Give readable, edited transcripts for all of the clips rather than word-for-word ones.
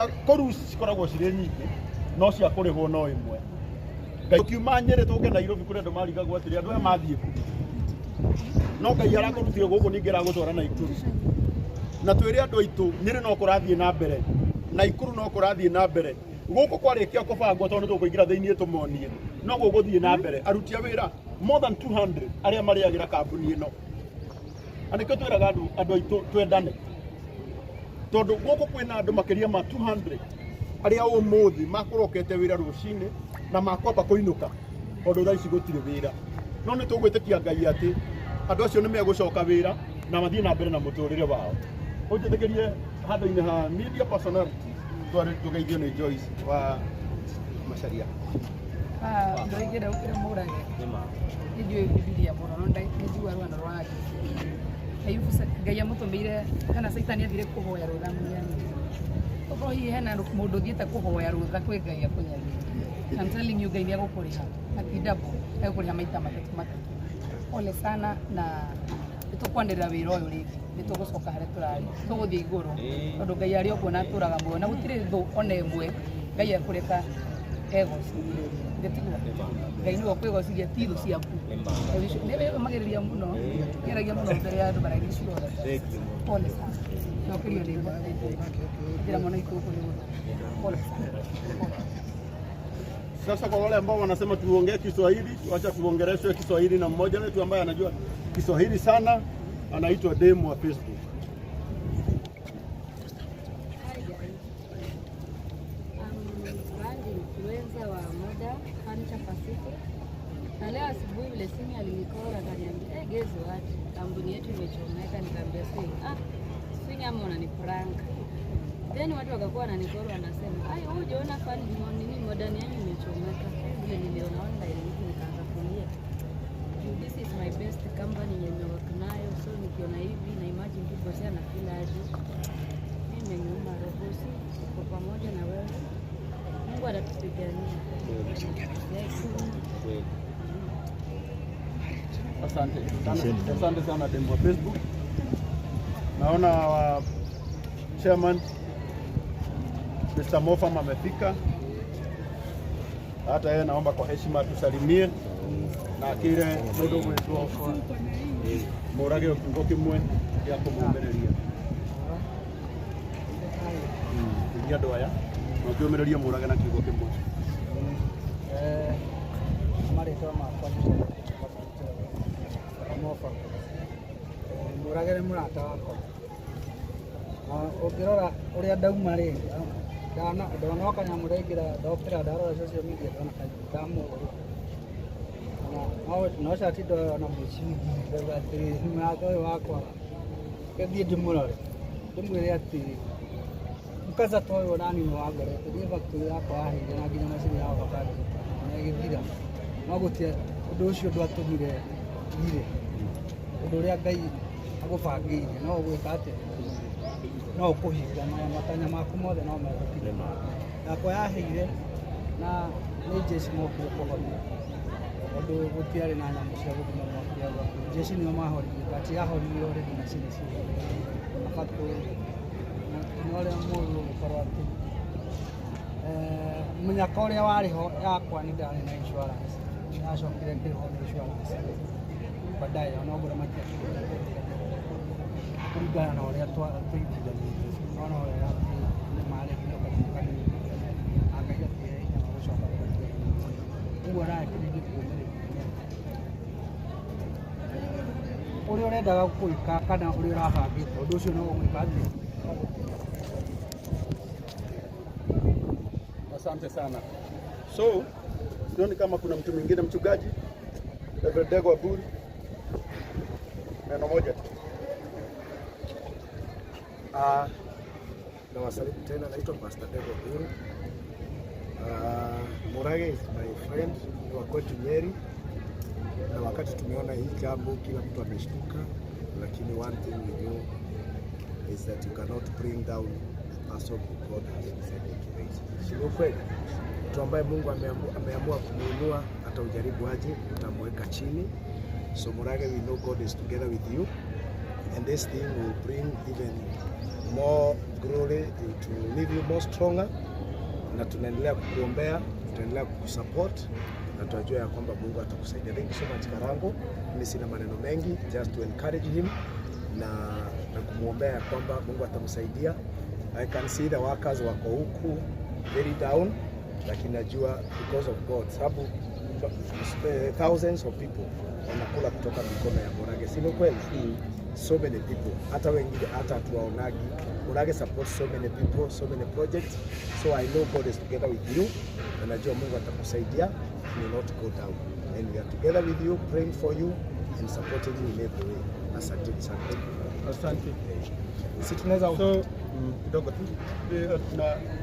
Chorus cikoragwo cirĩ nyingĩ no cia kũrĩhwo no ĩmwe. Ngai kiuma Nyeri tũke Nairobi kũrĩ andũ marigagwo atĩrĩ andũ aya mathiĩ ku. No Ngai arakũrutire gũkũ ningĩ aragũtwara Naikuru. Na twĩre andũ aitũ Nyeri no kũrathiĩ na mbere. Naikuru no kũrathiĩ na mbere. Gũkũ kwarĩkia kũbangwo tondũ tũkũingĩra thĩinĩ tũmonie. No gũgũthiĩ na mbere. Aruti a wĩra more than 200 arĩa marĩagĩra kambuni ĩno. Andĩke twĩraga andũ aitũ twendane. Tondũ gũkũ kwĩna andũ makĩria ma 200 arĩa ũmũthĩ makũrokete wĩra rũcinĩ na makwamba kũinũka tondũ thaa ici gũtirĩ wĩra. No nĩ tũgwĩtĩkia Ngai atĩ andũ acio nĩ megũcoka wĩra na mathiĩ na mbere na mũtũrĩre wao. Ũnjĩtĩkĩrie handũ-inĩ ha media personality tũgeithio nĩ Joyce wa Macharia. Ndoigire ukire Mũrage. Ndio Biblia mũno no ndaigua rwanda rwa Ayubu Ngai amũtũmĩire kana Saitani athire kũhoya rũtha mũnyani. Okorwo hihi hena mũndũ ũthiĩte kũhoya rũtha kwĩ Ngai akũnyani. I'm telling you Ngai nĩ agũkũrĩha akidabo agũkũrĩha maita matatũ. Ole sana na nĩtũkwanĩrĩra wĩra ũyũ rĩngĩ nĩtũgũcoka harĩa tũrarĩ tũgũthiĩ igũrũ tondũ Ngai arĩ ũguo na atũraga muoyo na gũtirĩ thũ ona ĩmwe Ngai akũreka egocithie ndetigwo Ngai nĩwe ũkwĩgocithia ti thũ ciaku nĩwe magĩrĩria mũno ngeragia mũno mbere ya andũ maraihu ciothe. Pole sana nokĩrio nĩ njĩra mwana ikũkũ nĩ mũno. Pole sana. Sasa kwa wale ambao wanasema tuongee Kiswahili, wacha tuongeleshwe Kiswahili na mmoja wetu ambaye anajua Kiswahili sana, anaitwa Demu wa Facebook. Na leo asubuhi vile simu alinikora akaniambia gezo watu kampuni yetu imechomeka, nikamwambia swing ama unaniprank. Then watu wakakuwa wananikora wanasema huyu hujaona fani nini modern yenu imechomeka. Vile niliona online nikaanza kulia. This is my best company yenye wako nayo, so nikiona hivi na imagine people sana na feel aje. Mimi nimeuma roho, kwa pamoja na wewe. Mungu atatupigania. Asante sana Demu wa Facebook. Naona chairman Mr. Mofam amefika. Hata yeye naomba kwa heshima tusalimie na kile ndogo wetu Mũrage kiungo kimwe ya kũmũmĩrĩria. Ndio andũ aya no kĩũmĩrĩria Mũrage na kiungo kimwe. Marĩtwa makwa Mofam. Mũrage nĩ mũrata wakwa. Ũngĩrora ũrĩa ndauma rĩ ndona kanyamũ ndaingĩra ndokĩra ndarora social media ndona ndamũũru. No cati ndona mũciĩ ndauga atĩrĩ mũrata ũyũ wakwa gĩthiĩ ndĩmũrore ndĩmwĩre atĩrĩ mkaza ta ũyũ nani nĩ wangorete thiĩ factory yakwa yaheire na nginya macini ya avocado na ĩgĩthira. No gũtirĩ ũndũ ũcio ndwatũmire thire ũndũ ũrĩa Ngai agũbangĩire no ũgwĩka atĩ no ũkũhinga matanya maku mothe no megũkinya. Yakwa yaheire na nĩ Jesu mokire kũhonia tondũ gũtiarĩ na nyamũ cia gũthima mwaki wa Jesu nĩo mahonirie kati yahonirie already macini ciothe abatũ na ũrĩa mũndũ ũgũkorwo atĩ mũnyaka ũrĩa warĩ ho yakwa nĩ ndarĩ na insurance yacokire ngĩrĩhwo nĩ insurance baadaye onagũra makia kũringana na ũrĩa tũigithanĩirie ona ũrĩa nĩ marĩ gũcoka Ngai atĩre hinya wa gũcoka ũguo arakĩrĩngĩ kuumĩrĩria ũrĩa ũrendaga gwĩka kana ũrĩa ũrabangĩte ũndũ ũcio no ũgwĩka atĩ. Asante sana. So sioni kama kuna mtu mwingine. Mchungaji Reverend Dego Aburi, neno moja. Na wasalimu tena, naitwa Pastor Dego Aburi. Mũrage is my friend, ni wa kwetu Nyeri, na wakati tumeona hii jambo kila mtu ameshtuka, lakini one thing we know is that you cannot bring down a person who God has decided to raise. Sio kweli? Mtu ambaye Mungu ameamua kumuinua hata ujaribu aje utamweka chini. So Mũrage, we know God is together with you, and this thing will bring even more glory, to leave you more stronger, na tunaendelea kukuombea, tutaendelea kukusupport na tunajua ya kwamba Mungu atakusaidia. Thank you so much Karango. Mimi sina maneno mengi, just to encourage him na kumuombea ya kwamba Mungu atamsaidia. I can see the workers wako huku very down, lakini najua because of God, sababu thousands of people wanakula kutoka mikono ya Morage, si kweli? So many people, hata wengine hata hatuwaonagi. Morage support so many people, so many projects, so I know God is together with you, na najua Mungu atakusaidia. You will not go down, and we are together with you, praying for you and supporting you in every way. Asante. Si tunaweza kidogo tu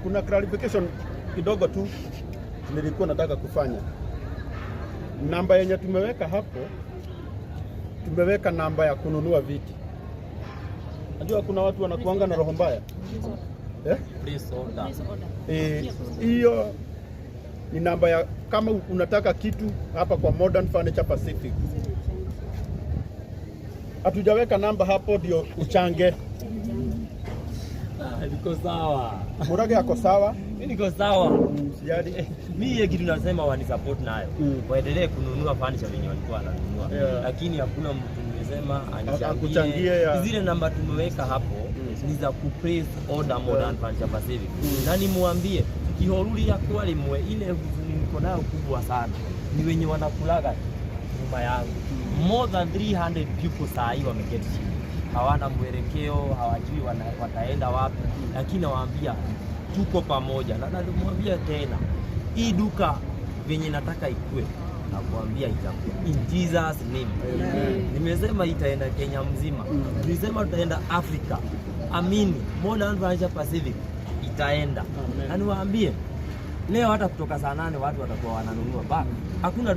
kuna clarification kidogo tu nilikuwa nataka kufanya. Namba yenye tumeweka hapo, tumeweka namba ya kununua viti. Najua kuna watu wanakuanga na roho mbaya. Please order. Hiyo ni namba ya kama unataka kitu hapa kwa Modern Furniture Pacific. Hatujaweka namba hapo ndio uchange. Niko sawa. Morage yako sawa? Mimi niko sawa. Sijali. Mimi kitu nasema wani support nayo. Waendelee kununua furniture wenye walikuwa wananunua. Lakini hakuna mtu nimesema anichangie. Zile namba tumeweka hapo ni za kuplace order Modern Furniture Pacific. Na nimwambie kihoruri ya kwa limwe ile niko nayo kubwa sana. Ni wenye wanakulaga nyuma yangu. More than 300 people saa hii wameketi chini. Hawana mwelekeo, hawajui wataenda wapi, lakini nawaambia tuko pamoja. Na namwambia tena, hii duka venye nataka ikue, nakwambia itakuwa in Jesus name. Nimesema itaenda Kenya mzima. Nilisema tutaenda Afrika. Amini, Modern Furniture Pacific itaenda. Na niwaambie leo hata kutoka saa 8 watu watakuwa wananunua. Hakuna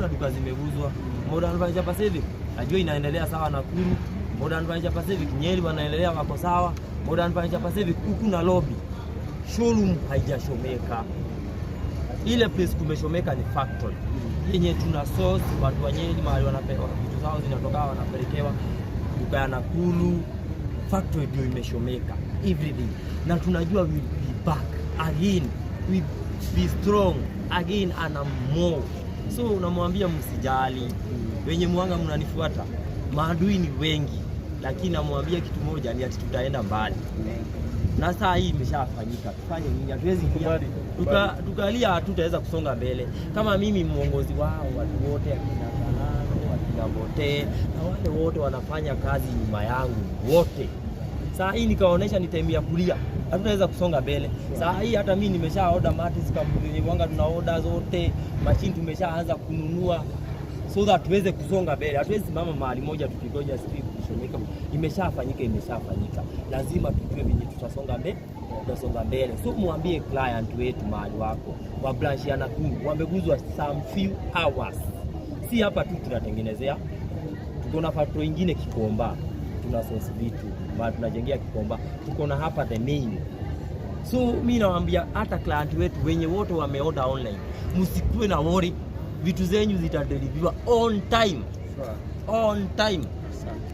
duka zimeuzwa. Modern Furniture Pacific najua inaendelea sawa Nakuru. Modern Furniture Pacific Nyeri wanaendelea wako sawa. Modern Furniture Pacific huku na lobby. Showroom haijashomeka. Ile place kumeshomeka ni factory. Yenye tuna source watu wa Nyeri mahali wanapeleka vitu zao zinatoka wanapelekewa duka ya Nakuru. Factory ndio imeshomeka everything. Na tunajua we will be back again. We be strong again and more. So unamwambia msijali. Wenye mwanga mnanifuata. Maadui ni wengi, lakini namwambia kitu moja ni ati tutaenda mbali. Na saa hii imeshafanyika. Tufanye nini? Hatuwezi tukalia hatutaweza kusonga mbele. Kama mimi muongozi wao watu wote akina Kanano, akina Bote, na wale wote wanafanya kazi nyuma yangu wote. Saa hii nikaonesha nitembea kulia. Hatutaweza kusonga mbele. Saa hii hata mimi nimesha order matters kampuni wanga tuna order zote, machine tumeshaanza kununua. So that tuweze kusonga mbele. Hatuwezi simama mahali moja tukigoja siku kushomeka. Imeshafanyika. Lazima tujue vile tutasonga mbele. So muambie client wetu mahali wako wa branch ya Nakuru wameguzwa some few hours. Si hapa tu tunatengenezea. Tuko na factory nyingine Kikomba. Tuna source vitu. Mahali tunajengea Kikomba. Tuko na hapa the main. So mimi nawaambia hata client wetu wenye wote wameorder online. Msikue na worry. Vitu zenyu zitadeliviwa on time.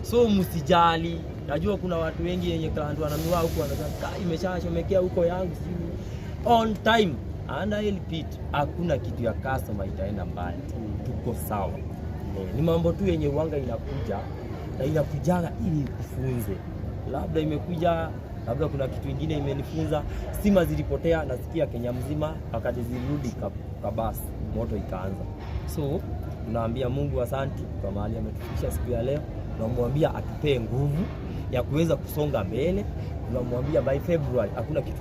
So msijali. Najua kuna watu wengi yenye client wanamiwa huko wanasema imeshashomekea huko yangu on time. And I'll repeat, hakuna kitu ya customer itaenda mbali. Tuko sawa. Ni mambo tu yenye uanga inakuja na inakujaga ili kufunze. Labda imekuja, labda kuna kitu kingine imenifunza. Stima zilipotea nasikia Kenya mzima, wakati zilirudi kabasi moto ikaanza. So tunaambia Mungu asante kwa mahali ametufikisha siku ya leo. Tunamwambia atupee nguvu ya kuweza kusonga mbele. Tunamwambia by February hakuna kitu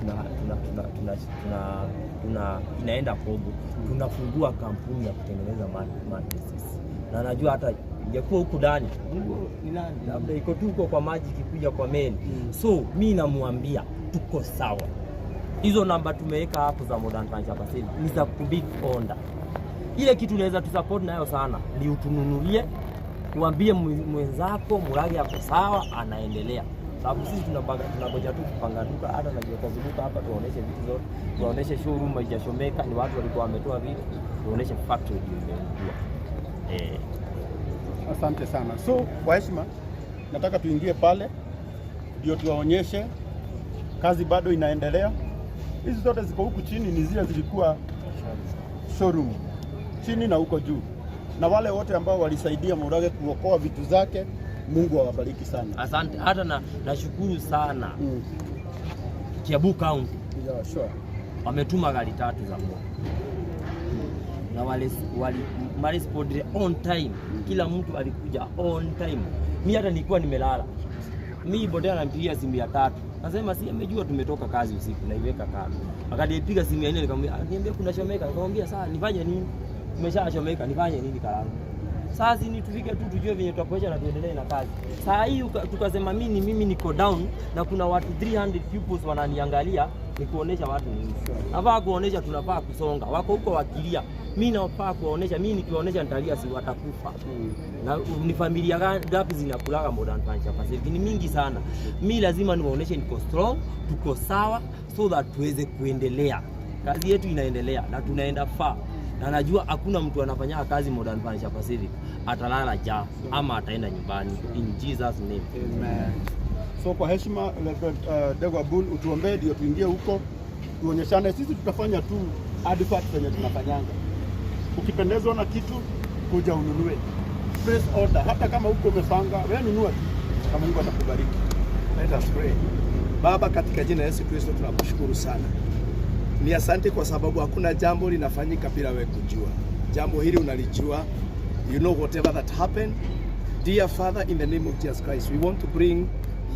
inaenda pogo. Tunafungua kampuni ya kutengeneza mattresses. Na najua hata ingekuwa huku ndani ni nani labda iko tuko kwa maji kikuja kwa meli. So mimi namwambia tuko sawa. Hizo namba tumeweka hapo za Modern Furniture Pacific ni za kubig order. Ile kitu unaweza tusupport nayo sana ni utununulie, uambie mwenzako Morage yako sawa anaendelea. Sababu sisi tunangoja tu kupanga duka, hata najiweka duka hapa tuoneshe vitu zote. Tuoneshe showroom haijashomeka, ni watu walikuwa wametoa vitu, tuoneshe factory imeungua. Asante sana. So kwa heshima nataka tuingie pale ndio tuwaonyeshe kazi bado inaendelea. Hizi zote ziko huku chini ni zile zilikuwa showroom chini na huko juu, na wale wote ambao walisaidia Murage kuokoa vitu zake, Mungu awabariki sana. Asante. Hata nashukuru sana Kiambu County. Yeah, sure. Wametuma gari 3 za moto na wale responded on time. Kila mtu alikuja on time. Mimi hata nilikuwa nimelala. Mimi boda anampigia simu ya 3. Nasema si amejua tumetoka kazi usiku na iweka kando. Akanipiga simu ya 4 nikamwambia kuna chomeka. Nikamwambia sasa nifanye nini? Tumeshachomeka nifanye nini kalangu? Sasa ni tufike tu tujue venye tutapoesha na tuendelee na kazi. Saa hii tukasema mimi niko down na kuna watu 300 pupils wananiangalia, ni kuonesha watu nini. Nafaa kuonesha tunafaa kusonga. Wako huko wakilia. Mimi nafaa kuonesha, mimi nikiwaonesha nitalia si watakufa. Na ni familia ngapi zinakulaga Modern Furniture Facility? Ni mingi sana. Mimi lazima niwaoneshe niko strong, tuko sawa so that tuweze kuendelea. Kazi yetu inaendelea na tunaenda far. Na najua hakuna mtu anafanya kazi Modern Furniture Facility atalala njaa ama ataenda nyumbani, in Jesus name. Amen. So kwa heshima Degwa Bull utuombee ndio tuingie huko tuonyeshane. Sisi tutafanya tu advert zenye tunafanyanga. Ukipendezwa na kitu kuja ununue. Press order. Hata kama huko umepanga wewe nunua tu kama Mungu atakubariki. Let us pray. Baba, katika jina la Yesu Kristo tunakushukuru sana. Ni asante kwa sababu hakuna jambo linafanyika bila wewe kujua. Jambo hili unalijua. You know whatever that happened. Dear Father, in the name of Jesus Christ, we want to bring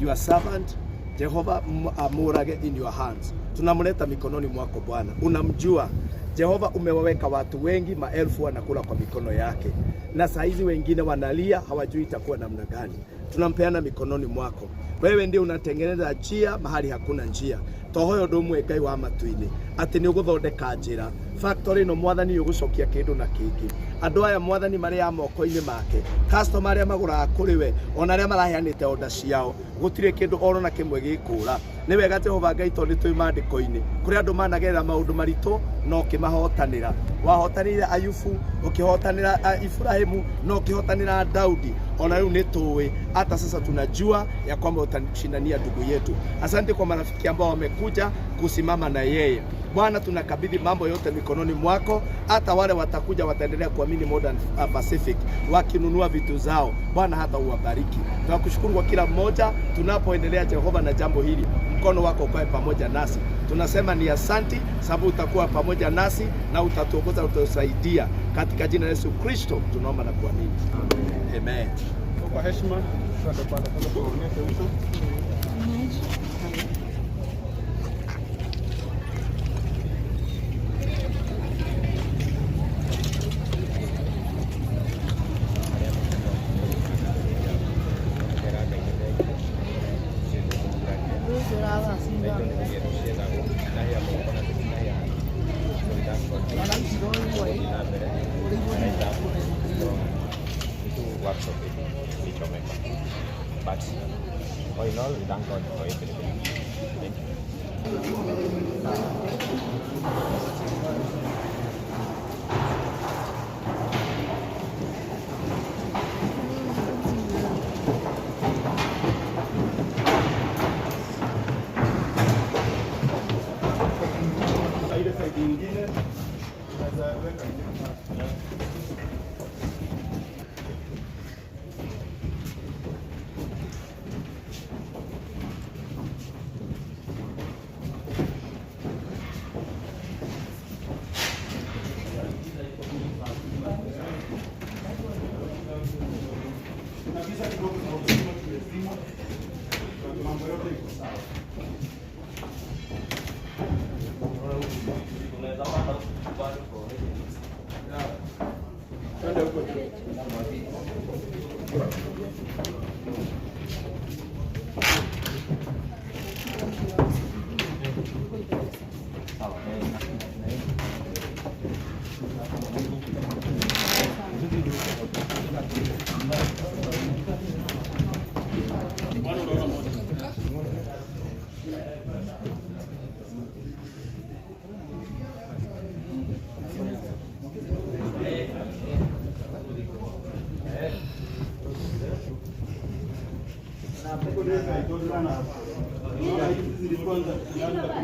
your servant Jehovah Murage in your hands. Tunamleta mikononi mwako Bwana. Unamjua. Jehova, umewaweka watu wengi, maelfu wanakula kwa mikono yake. Na saa hizi wengine wanalia, hawajui itakuwa namna gani. Tunampeana mikononi mwako. Wewe ndiye unatengeneza njia mahali hakuna njia. Tohoyo ndumwe Ngai wa matuini ati ni uguthondeka njira factory no mwathani ugucokia kindu na kingi andu aya mwathani mari ya moko-ini make customer aria magura kuri we ona aria maraheanite order ciao gutire kindu oro na kimwe gikura ni wega Jehova Ngai tondu twi mandiko-ini kuri andu managerera maundu maritu no kimahotanira wahotanire Ayubu ukihotanira Ibrahimu no ukihotanira Daudi ona riu ni tuwe hata sasa tunajua ya kwamba utashindania ndugu yetu. Asante kwa marafiki ambao wamekuja kusimama na yeye Bwana, tunakabidhi mambo yote mikononi mwako. Hata wale watakuja wataendelea kuamini Modern Pacific wakinunua vitu zao Bwana, hata uwabariki. Tunakushukuru kwa kila mmoja tunapoendelea Jehova na jambo hili, mkono wako ukae pamoja nasi. Tunasema ni asante sababu utakuwa pamoja nasi na utatuongoza, utusaidia katika jina la Yesu Kristo tunaomba na kuamini. Amen. Kwa heshima tutapanda kuonyesha uso. But all in all, we thank God for everything. Thank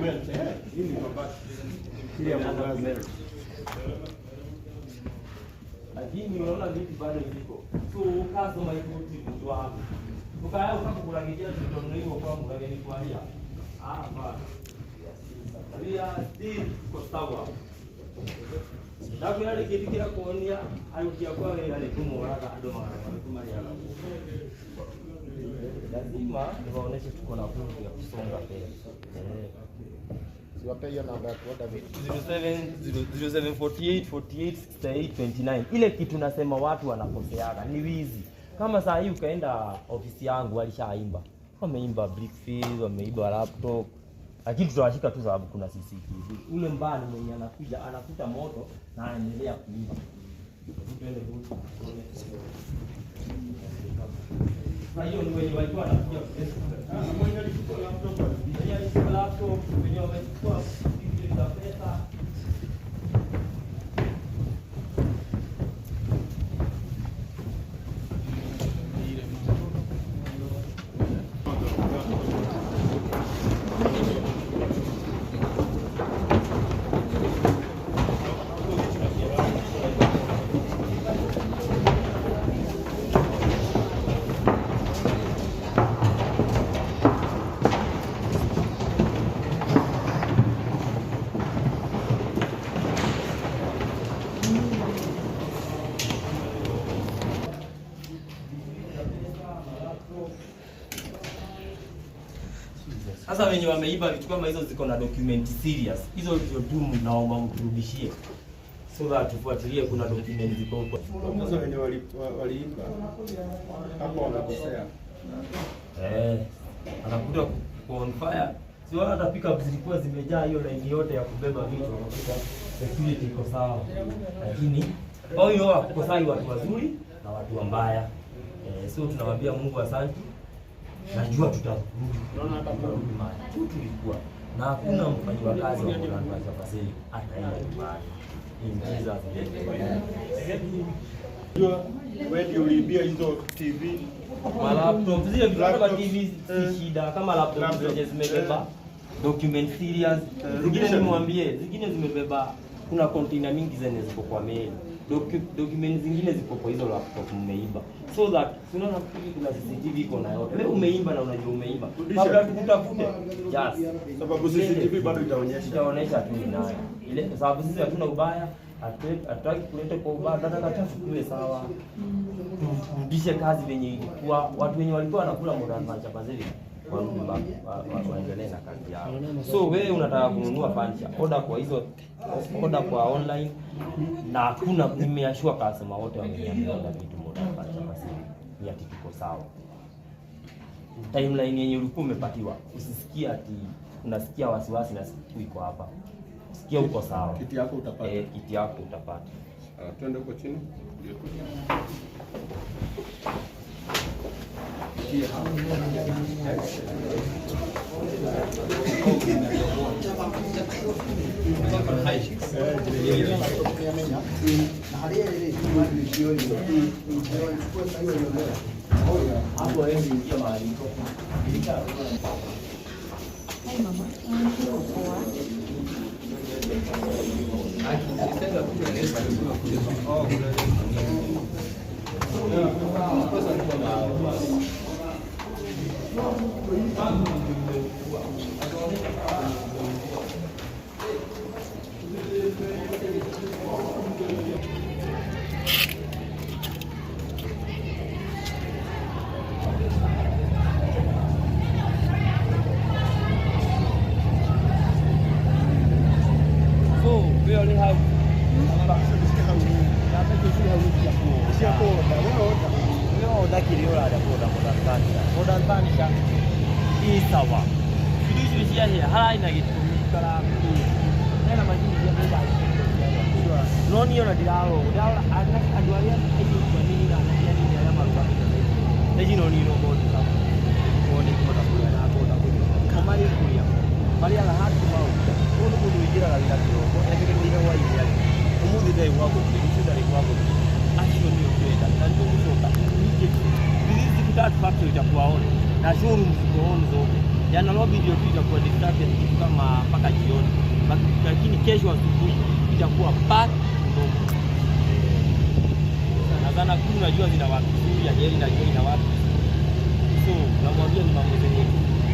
kumelt. Hii ni mabati. Ile ya kumelt. Lakini unaona vitu bado viko. So customer iko tu hapo. Ukaya ukakulagilia tutoneiwa kwa mgeni kwa hia. Ba. Ria still kwa sawa. Ndaku yale kitu kila kuonia alikia kwa wewe ile kumwaka adoma kama ya lazima niwaoneshe tuko na nguvu ya kusonga mbele. Siwape hiyo namba ya kuoda vitu. 0748486829. Ile kitu nasema watu wanakoseaga ni wizi. Kama saa hii ukaenda ofisi yangu walishaimba. Wameimba briefcase, wameimba laptop. Lakini tutawashika tu sababu kuna CCTV. Ule mbani mwenye anakuja anakuta moto na anaendelea kuimba. Tuende huko. Na hiyo ni wenye walikuwa wanakuja kutesa. Mwenye alichukua laptop, wenye wamechukua vitu vya pesa. Sasa wenye wameiba vitu kama hizo ziko na document serious. Hizo ndio tu mnaomba mturudishie. So that tufuatilie kuna document ziko huko. Sasa wenye waliiba hapo wamekosea. Anakuta on fire. Sio hata pick-up zilikuwa zimejaa hiyo line yote ya kubeba vitu, wanakuta security iko sawa. Lakini hao hiyo wakosai watu wazuri na watu wabaya. So tunawaambia Mungu asante. Najua tutarudi. Unaona hata kurudi mahali tulikuwa na hakuna mfanyakazi wa Mombasa Fasili ataenda nyumbani. Unajua wewe ndio uliibia hizo TV, laptop, zile vitu kama TV si shida, kama laptop zote zimebeba document serious. Zingine nimwambie, zingine zimebeba kuna container mingi zenye ziko kwa mail. Documents zingine ziko kwa hizo laptop mmeiba. So that unaona kuna CCTV iko na yote. Wewe umeimba na unajua umeimba. Kabla tukutafute. Just sababu CCTV bado itaonyesha tu ni nayo. Ile sababu sisi hatuna ubaya, hatutaki kuleta kwa ubaya, tunataka tuwe sawa. Turudishe kazi venye ilikuwa, watu wenye walikuwa wanakula muda na chapa zile warudi waendelee na kazi yao. So wewe unataka kununua furniture, order kwa online na hakuna, nimeashua customer wote wameniambia vitu muda na chapa zile. Ni ati tuko sawa. Timeline yenye ulikuwa umepatiwa, usisikie ati unasikia wasiwasi na siku iko hapa. Sikia uko sawa. Kiti yako utapata. Kiti yako utapata. Twende huko chini. Sawa. Kitu hicho haina kitu kala tena majini ya mbaya. Noni hiyo ndio ndio adwalia hiyo kwa nini na nini ya marwa. Ndio noni ndio bodi sawa. Kuone kwa kwa na boda kwa. Kama ile kulia. Bali ala hatu bao. Ndio kuingia la bila kidogo. Lakini ndio wao ile. Umuzi dai wako, kitu dai wako. Acho ndio kwenda. Ndio kutoka. Hizi kitatu factory itakuwa on. Na showroom ziko on zote. Jana lobby ndio tu itakuwa distracted kitu kama mpaka jioni. Lakini kesho asubuhi itakuwa back to normal. Nadhani kuna jua zina watu ya jeli na jeli na watu. So, namwambia ni mambo zenye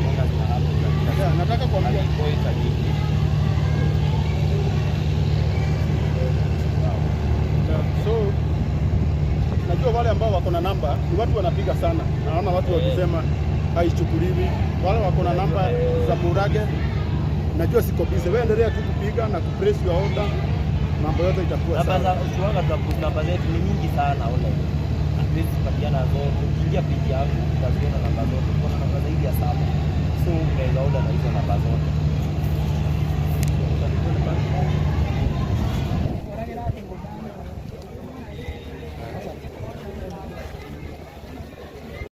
wanga zina hapo. Nataka kuambia point hii. So najua wale ambao wako na namba ni watu wanapiga sana. Naona watu wakisema haichukuliwi. Wale wako na namba za Murage najua siko busy. Wewe endelea tu kupiga na kupress your order. Mambo yote itakuwa sawa. Namba zetu ni nyingi sana online. Hatuwezi kupatiana zote. Ukiingia page yangu utaziona namba zote. Kuna namba zaidi ya 7. So unaweza order na hizo namba zote.